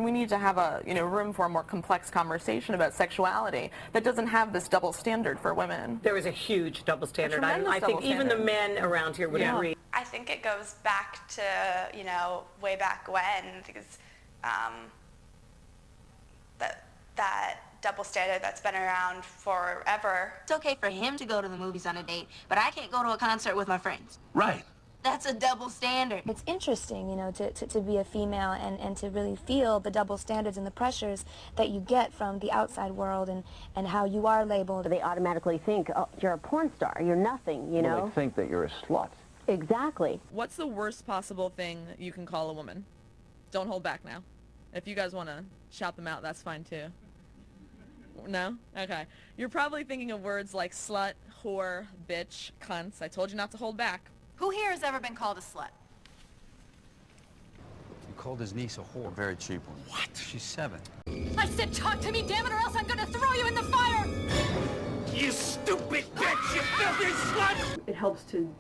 We need to have a, room for a more complex conversation about sexuality that doesn't have this double standard for women. There is a huge double standard. I think even the men around here would agree. I think it goes back to, way back when, because that double standard that's been around forever. It's okay for him to go to the movies on a date, but I can't go to a concert with my friends. Right. That's a double standard. It's interesting, to be a female and to really feel the double standards and the pressures that you get from the outside world and how you are labeled. They automatically think, oh, you're a porn star, you're nothing, you know? Well, they think that you're a slut. Exactly. What's the worst possible thing you can call a woman? Don't hold back now. If you guys want to shout them out, that's fine too. No? Okay. You're probably thinking of words like slut, whore, bitch, cunts. I told you not to hold back. Who here has ever been called a slut? You called his niece a whore. Very cheap one. What? She's 7. I said talk to me, damn it, or else I'm gonna throw you in the fire! You stupid bitch! You filthy slut! It helps to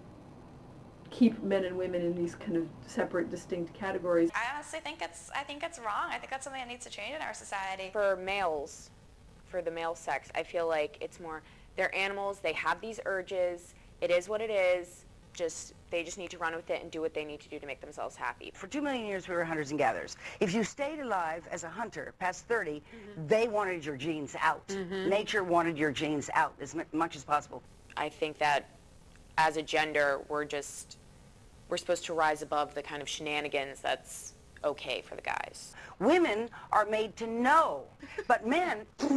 keep men and women in these kind of separate, distinct categories. I honestly think it's wrong. I think that's something that needs to change in our society. For males, for the male sex, I feel like it's more, they're animals, they have these urges, it is what it is, they just need to run with it and do what they need to do to make themselves happy. For 2 million years we were hunters and gatherers. If you stayed alive as a hunter past 30, they wanted your genes out. Nature wanted your genes out as much as possible. I think that as a gender, we're supposed to rise above the kind of shenanigans that's okay for the guys. Women are made to know, but men, it's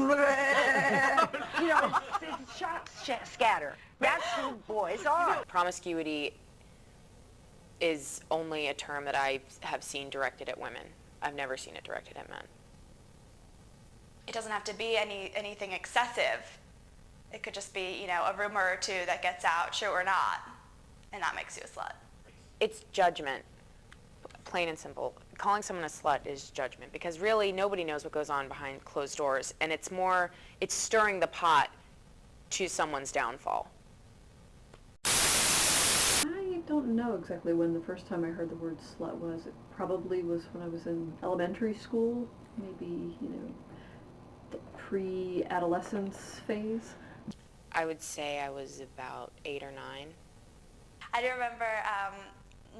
shot scatter. That's who boys are. Promiscuity is only a term that I have seen directed at women. I've never seen it directed at men. It doesn't have to be anything excessive. It could just be, a rumor or two that gets out, true or not, and that makes you a slut. It's judgment, plain and simple. Calling someone a slut is judgment, because really nobody knows what goes on behind closed doors, and it's stirring the pot to someone's downfall. I don't know exactly when the first time I heard the word slut was. It probably was when I was in elementary school, maybe, the pre-adolescence phase. I would say I was about 8 or 9. I do remember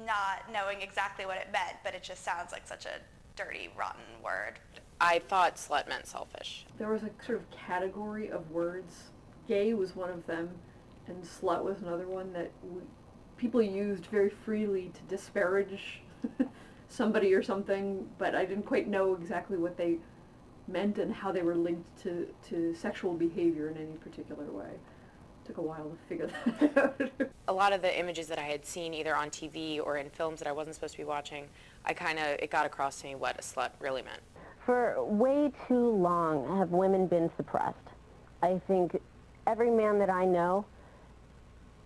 not knowing exactly what it meant, but it just sounds like such a dirty, rotten word. I thought slut meant selfish. There was a sort of category of words. Gay was one of them, and slut was another one that people used very freely to disparage somebody or something, but I didn't quite know exactly what they meant and how they were linked to sexual behavior in any particular way. Took a while to figure that out. A lot of the images that I had seen either on TV or in films that I wasn't supposed to be watching, it got across to me what a slut really meant. For way too long have women been suppressed. I think every man that I know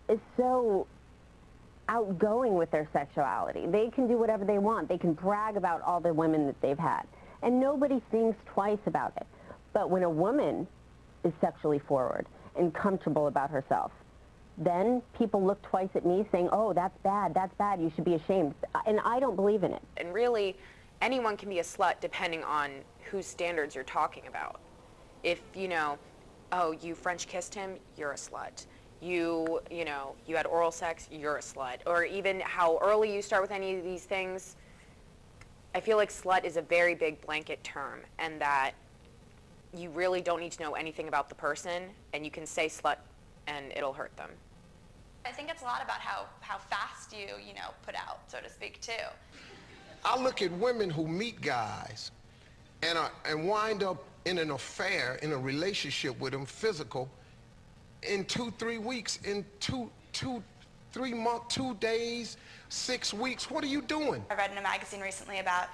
is so outgoing with their sexuality. They can do whatever they want. They can brag about all the women that they've had. And nobody thinks twice about it. But when a woman is sexually forward and comfortable about herself, then people look twice at me saying, oh, that's bad, you should be ashamed. And I don't believe in it. And really, anyone can be a slut depending on whose standards you're talking about. If, oh, you French kissed him, you're a slut. You had oral sex, you're a slut. Or even how early you start with any of these things. I feel like slut is a very big blanket term, and that you really don't need to know anything about the person, and you can say slut and it'll hurt them. I think it's a lot about how fast you put out, so to speak, too. I look at women who meet guys and wind up in an affair, in a relationship with them, physical, in 2-3 weeks, in 3 months, 2 days, 6 weeks. What are you doing? I read in a magazine recently about,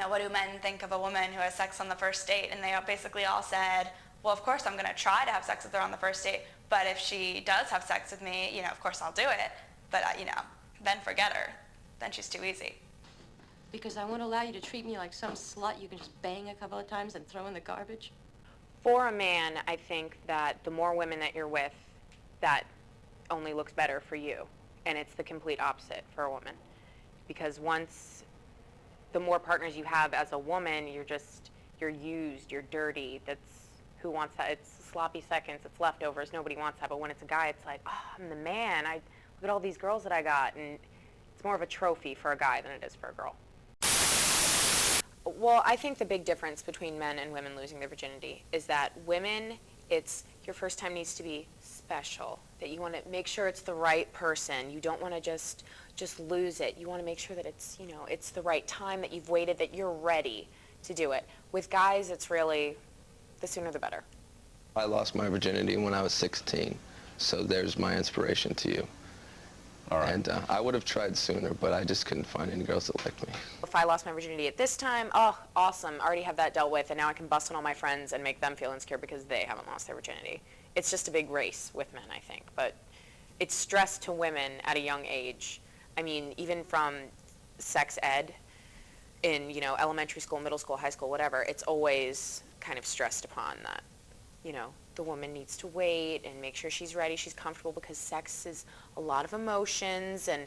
what do men think of a woman who has sex on the first date? And they basically all said, well, of course I'm going to try to have sex with her on the first date, but if she does have sex with me, of course I'll do it. But, then forget her. Then she's too easy. Because I won't allow you to treat me like some slut you can just bang a couple of times and throw in the garbage. For a man, I think that the more women that you're with, that only looks better for you. And it's the complete opposite for a woman. Because once the more partners you have as a woman, you're used, you're dirty. That's, who wants that? It's sloppy seconds, it's leftovers, nobody wants that. But when it's a guy, it's like, oh, I'm the man. Look at all these girls that I got. And it's more of a trophy for a guy than it is for a girl. Well, I think the big difference between men and women losing their virginity is that women, it's your first time needs to be special, that you want to make sure it's the right person. You don't want to just lose it. You want to make sure that it's, you know, it's the right time, that you've waited, that you're ready to do it. With guys, it's really the sooner the better. I lost my virginity when I was 16, so there's my inspiration to you. All right. And I would have tried sooner, but I just couldn't find any girls that liked me. If I lost my virginity at this time, oh, awesome, I already have that dealt with, and now I can bust on all my friends and make them feel insecure because they haven't lost their virginity. It's just a big race with men, I think, but it's stress to women at a young age. I mean, even from sex ed in, you know, elementary school, middle school, high school, whatever, it's always kind of stressed upon that, you know, the woman needs to wait and make sure she's ready, she's comfortable, because sex is a lot of emotions, and,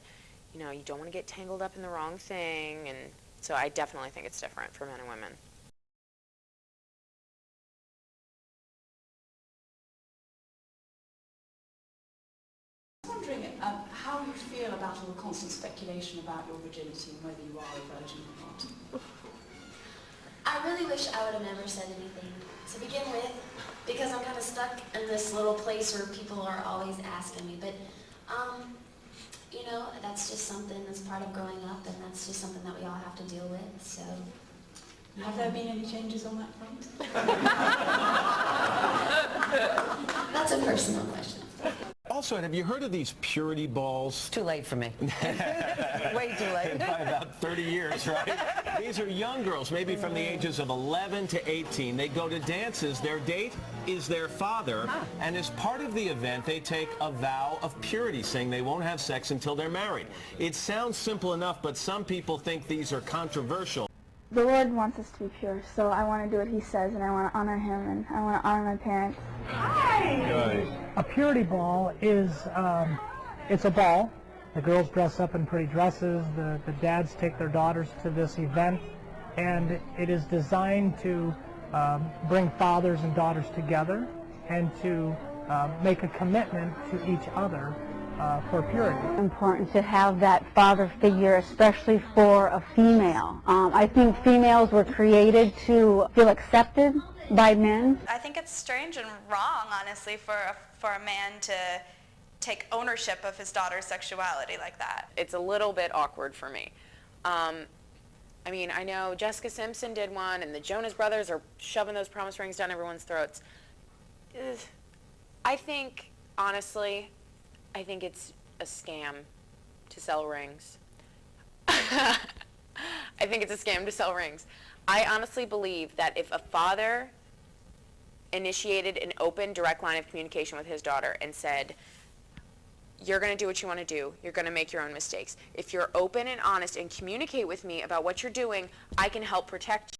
you know, you don't want to get tangled up in the wrong thing. And so I definitely think it's different for men and women. I'm wondering how you feel about all the constant speculation about your virginity and whether you are a virgin or not. I really wish I would have never said anything to begin with, because I'm kind of stuck in this little place where people are always asking me. But, you know, that's just something that's part of growing up, and that's just something that we all have to deal with, so. Have there been any changes on that front? That's a personal question. Also, have you heard of these purity balls? Too late for me. Way too late. By about 30 years, right? These are young girls, maybe from the ages of 11 to 18. They go to dances. Their date is their father. And as part of the event, they take a vow of purity, saying they won't have sex until they're married. It sounds simple enough, but some people think these are controversial. The Lord wants us to be pure, so I want to do what He says, and I want to honor Him, and I want to honor my parents. Good. A purity ball is, it's a ball. The girls dress up in pretty dresses. The dads take their daughters to this event, and it is designed to bring fathers and daughters together and to make a commitment to each other for purity. It's important to have that father figure, especially for a female. I think females were created to feel accepted by men. I think it's strange and wrong, honestly, for a man to take ownership of his daughter's sexuality like that. It's a little bit awkward for me. I mean, I know Jessica Simpson did one, and the Jonas Brothers are shoving those promise rings down everyone's throats. I think, honestly, I think it's a scam to sell rings. I think it's a scam to sell rings. I honestly believe that if a father initiated an open, direct line of communication with his daughter and said, you're going to do what you want to do, you're going to make your own mistakes. If you're open and honest and communicate with me about what you're doing, I can help protect you.